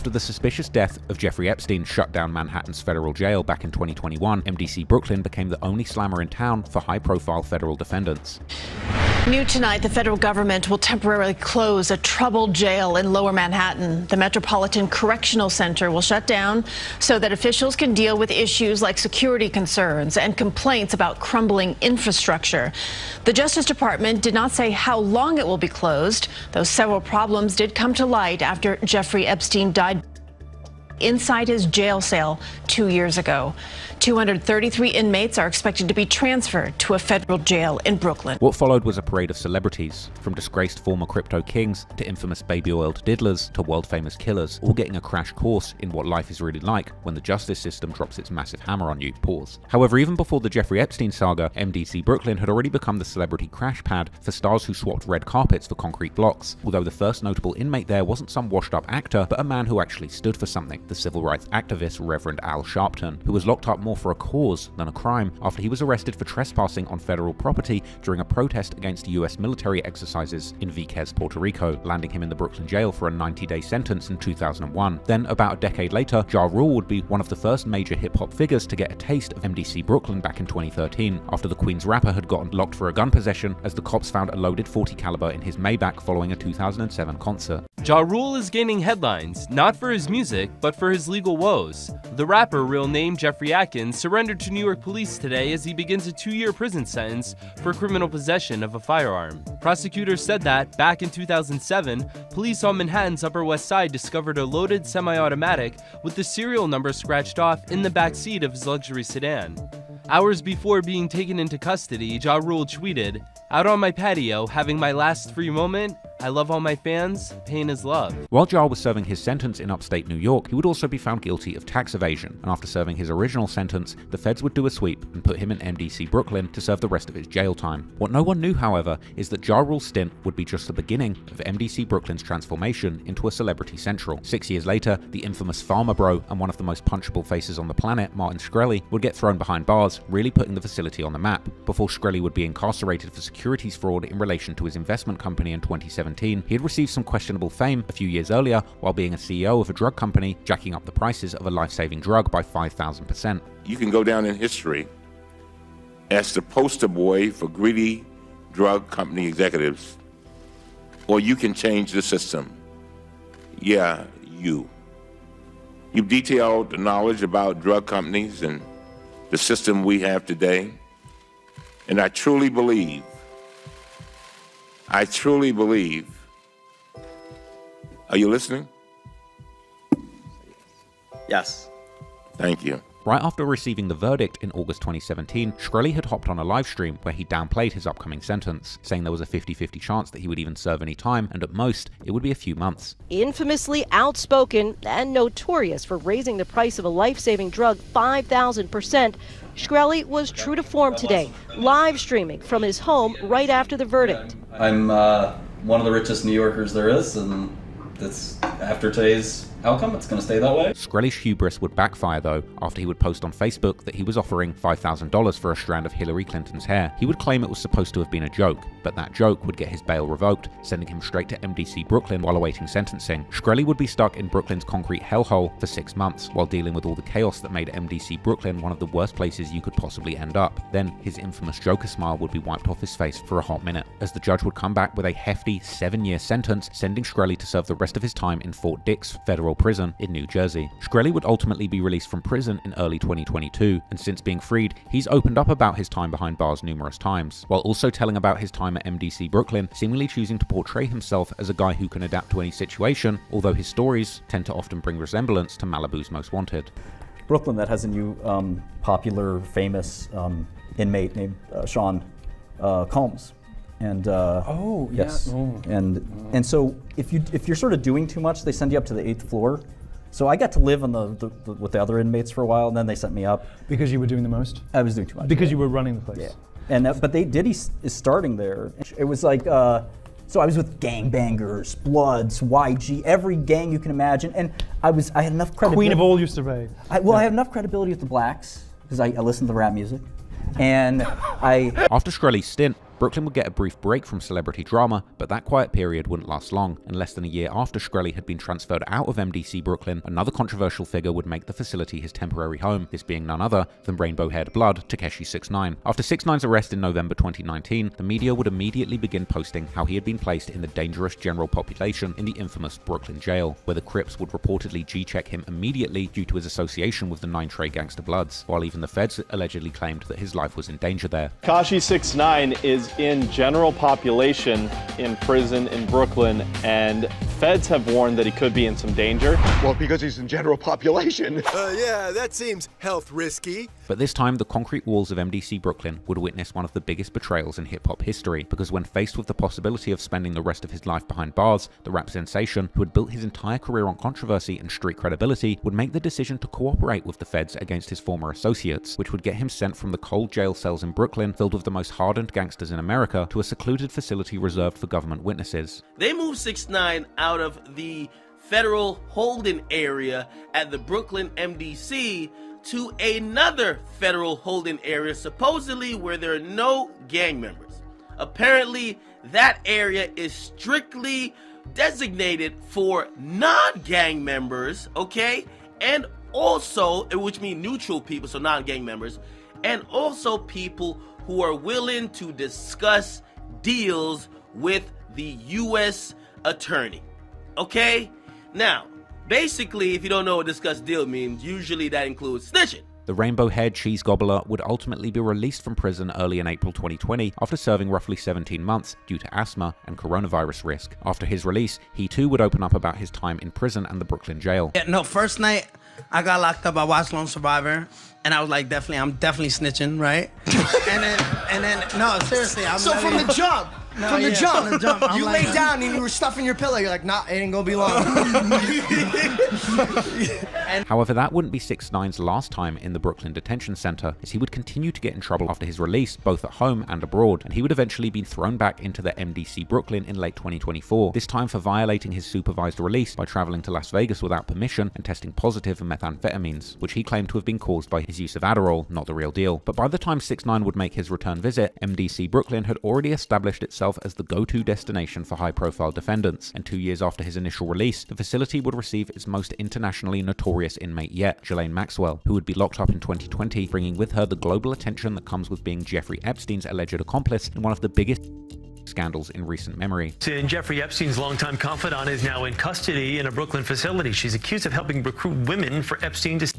After the suspicious death of Jeffrey Epstein shut down Manhattan's federal jail back in 2021, MDC Brooklyn became the only slammer in town for high-profile federal defendants. New tonight, the federal government will temporarily close a troubled jail in Lower Manhattan. The Metropolitan Correctional Center will shut down so that officials can deal with issues like security concerns and complaints about crumbling infrastructure. The Justice Department did not say how long it will be closed, though several problems did come to light after Jeffrey Epstein died inside his jail cell 2 years ago. 233 inmates are expected to be transferred to a federal jail in Brooklyn. What followed was a parade of celebrities, from disgraced former crypto kings to infamous baby-oiled diddlers to world-famous killers, all getting a crash course in what life is really like when the justice system drops its massive hammer on you. Pause. However, even before the Jeffrey Epstein saga, MDC Brooklyn had already become the celebrity crash pad for stars who swapped red carpets for concrete blocks, although the first notable inmate there wasn't some washed-up actor, but a man who actually stood for something, the civil rights activist Reverend Al Sharpton, who was locked up more for a cause than a crime after he was arrested for trespassing on federal property during a protest against US military exercises in Vieques, Puerto Rico, landing him in the Brooklyn jail for a 90-day sentence in 2001. Then, about a decade later, Ja Rule would be one of the first major hip-hop figures to get a taste of MDC Brooklyn back in 2013, after the Queens rapper had gotten locked for a gun possession as the cops found a loaded .40 caliber in his Maybach following a 2007 concert. Ja Rule is gaining headlines, not for his music, but for his legal woes. The rapper, real name Jeffrey Atkins, surrendered to New York police today as he begins a 2-year prison sentence for criminal possession of a firearm. Prosecutors said that, back in 2007, police on Manhattan's Upper West Side discovered a loaded semi-automatic with the serial number scratched off in the back seat of his luxury sedan. Hours before being taken into custody, Ja Rule tweeted, "Out on my patio, having my last free moment. I love all my fans. Pain is love." While Ja was serving his sentence in upstate New York, he would also be found guilty of tax evasion, and after serving his original sentence, the feds would do a sweep and put him in MDC Brooklyn to serve the rest of his jail time. What no one knew, however, is that Ja Rule's stint would be just the beginning of MDC Brooklyn's transformation into a celebrity central. 6 years later, the infamous Farmer Bro and one of the most punchable faces on the planet, Martin Shkreli, would get thrown behind bars, really putting the facility on the map. Before Shkreli would be incarcerated for securities fraud in relation to his investment company in 2017, he had received some questionable fame a few years earlier while being a CEO of a drug company, jacking up the prices of a life-saving drug by 5,000%. You can go down in history as the poster boy for greedy drug company executives, or you can change the system. Yeah, you. You've detailed the knowledge about drug companies and the system we have today, and I truly believe, are you listening? Yes. Thank you. Right after receiving the verdict in August 2017, Shkreli had hopped on a live stream where he downplayed his upcoming sentence, saying there was a 50-50 chance that he would even serve any time, and at most, it would be a few months. Infamously outspoken and notorious for raising the price of a life-saving drug 5,000%, Shkreli was true to form today, live streaming from his home right after the verdict. I'm one of the richest New Yorkers there is, and that's after today's outcome, it's going to stay that way. Shkreli's hubris would backfire though, after he would post on Facebook that he was offering $5,000 for a strand of Hillary Clinton's hair. He would claim it was supposed to have been a joke, but that joke would get his bail revoked, sending him straight to MDC Brooklyn while awaiting sentencing. Shkreli would be stuck in Brooklyn's concrete hellhole for 6 months, while dealing with all the chaos that made MDC Brooklyn one of the worst places you could possibly end up. Then, his infamous Joker smile would be wiped off his face for a hot minute, as the judge would come back with a hefty 7-year sentence, sending Shkreli to serve the rest of his time in Fort Dix Federal Prison in New Jersey. Shkreli would ultimately be released from prison in early 2022, and since being freed, he's opened up about his time behind bars numerous times, while also telling about his time at MDC Brooklyn, seemingly choosing to portray himself as a guy who can adapt to any situation, although his stories tend to often bring resemblance to Malibu's Most Wanted. Brooklyn, that has a new popular, famous inmate named Sean Combs. And yes, and so if you're sort of doing too much, they send you up to the 8th floor. So I got to live on with the other inmates for a while, and then they sent me up. Because you were doing the most? I was doing too much. Because you were running the place? Yeah. And but Diddy is starting there. It was like, so I was with gangbangers, Bloods, YG, every gang you can imagine, and I had enough credibility. Queen of all used to raid. I had enough credibility with the blacks because I listened to rap music, and After Shkreli's stint, Brooklyn would get a brief break from celebrity drama, but that quiet period wouldn't last long, and less than a year after Shkreli had been transferred out of MDC Brooklyn, another controversial figure would make the facility his temporary home, this being none other than rainbow-haired blood Tekashi 6ix9ine. After 6ix9ine's arrest in November 2019, the media would immediately begin posting how he had been placed in the dangerous general population in the infamous Brooklyn jail, where the Crips would reportedly G-check him immediately due to his association with the 9 Trey gangster Bloods, while even the feds allegedly claimed that his life was in danger there. Tekashi 6ix9ine is in general population in prison in Brooklyn, and feds have warned that he could be in some danger. Well, because he's in general population. Yeah, that seems health risky. But this time, the concrete walls of MDC Brooklyn would witness one of the biggest betrayals in hip-hop history, because when faced with the possibility of spending the rest of his life behind bars, the rap sensation, who had built his entire career on controversy and street credibility, would make the decision to cooperate with the feds against his former associates, which would get him sent from the cold jail cells in Brooklyn, filled with the most hardened gangsters in America, to a secluded facility reserved for government witnesses. They moved 6ix9ine out of the federal holding area at the Brooklyn MDC to another federal holding area, supposedly where there are no gang members. Apparently, that area is strictly designated for non-gang members, okay? And also, which means neutral people, so non-gang members, and also people who are willing to discuss deals with the U.S. attorney, okay? Now, basically, if you don't know what discuss deal means, usually that includes snitching. The rainbow-haired cheese gobbler would ultimately be released from prison early in April 2020 after serving roughly 17 months due to asthma and coronavirus risk. After his release, he too would open up about his time in prison and the Brooklyn jail. Yeah, no, first night I got locked up, I watched Lone Survivor, and I was like, I'm definitely snitching, right? and then, no, seriously, I'm So from the jump, No, from the yeah, jump, from the jump, I'm you like- lay down and you were stuffing your pillow. You're like, nah, it ain't gonna be long. However, that wouldn't be 6ix9ine's last time in the Brooklyn Detention Center, as he would continue to get in trouble after his release, both at home and abroad, and he would eventually be thrown back into the MDC Brooklyn in late 2024, this time for violating his supervised release by traveling to Las Vegas without permission and testing positive for methamphetamines, which he claimed to have been caused by his use of Adderall, not the real deal. But by the time 6ix9ine would make his return visit, MDC Brooklyn had already established itself as the go-to destination for high-profile defendants, and 2 years after his initial release, the facility would receive its most internationally notorious inmate yet, Ghislaine Maxwell, who would be locked up in 2020, bringing with her the global attention that comes with being Jeffrey Epstein's alleged accomplice in one of the biggest scandals in recent memory. And Jeffrey Epstein's longtime confidant is now in custody in a Brooklyn facility. She's accused of helping recruit women for Epstein to...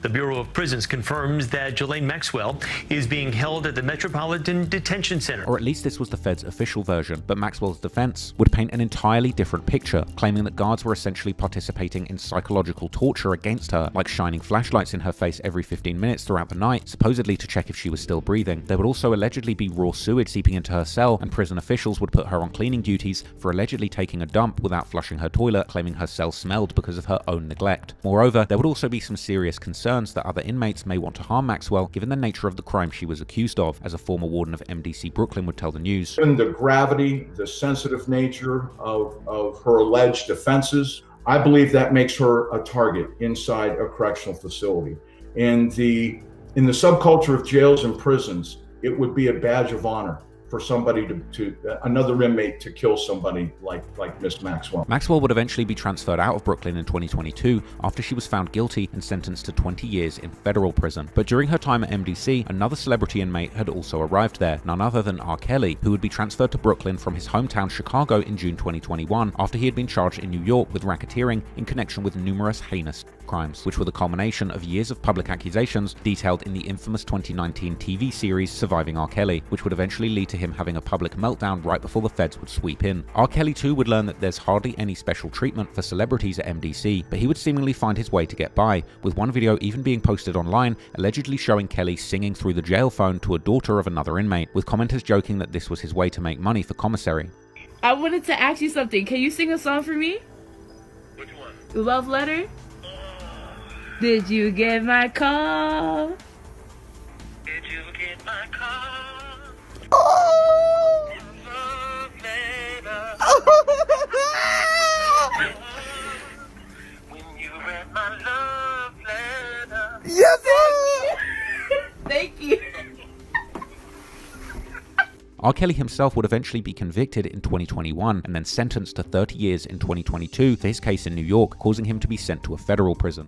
The Bureau of Prisons confirms that Ghislaine Maxwell is being held at the Metropolitan Detention Center. Or at least this was the Fed's official version, but Maxwell's defense would paint an entirely different picture, claiming that guards were essentially participating in psychological torture against her, like shining flashlights in her face every 15 minutes throughout the night, supposedly to check if she was still breathing. There would also allegedly be raw sewage seeping into her cell, and prison officials would put her on cleaning duties for allegedly taking a dump without flushing her toilet, claiming her cell smelled because of her own neglect. Moreover, there would also be some serious concerns that other inmates may want to harm Maxwell given the nature of the crime she was accused of, as a former warden of MDC Brooklyn would tell the news. Given the gravity, the sensitive nature of her alleged offenses, I believe that makes her a target inside a correctional facility. In the subculture of jails and prisons, it would be a badge of honor for somebody another inmate to kill somebody like Miss Maxwell. Maxwell would eventually be transferred out of Brooklyn in 2022 after she was found guilty and sentenced to 20 years in federal prison. But during her time at MDC, another celebrity inmate had also arrived there, none other than R. Kelly, who would be transferred to Brooklyn from his hometown Chicago in June 2021 after he had been charged in New York with racketeering in connection with numerous heinous crimes, which were the culmination of years of public accusations detailed in the infamous 2019 TV series Surviving R. Kelly, which would eventually lead to him having a public meltdown right before the feds would sweep in. R. Kelly too would learn that there's hardly any special treatment for celebrities at MDC, but he would seemingly find his way to get by, with one video even being posted online allegedly showing Kelly singing through the jail phone to a daughter of another inmate, with commenters joking that this was his way to make money for commissary. I wanted to ask you something. Can you sing a song for me? Which one? Love Letter? Did you get my call? Did you get my call? Oh! Love letter. When you read my love letter. Yes, sir! Thank you. R. Kelly himself would eventually be convicted in 2021 and then sentenced to 30 years in 2022 for his case in New York, causing him to be sent to a federal prison.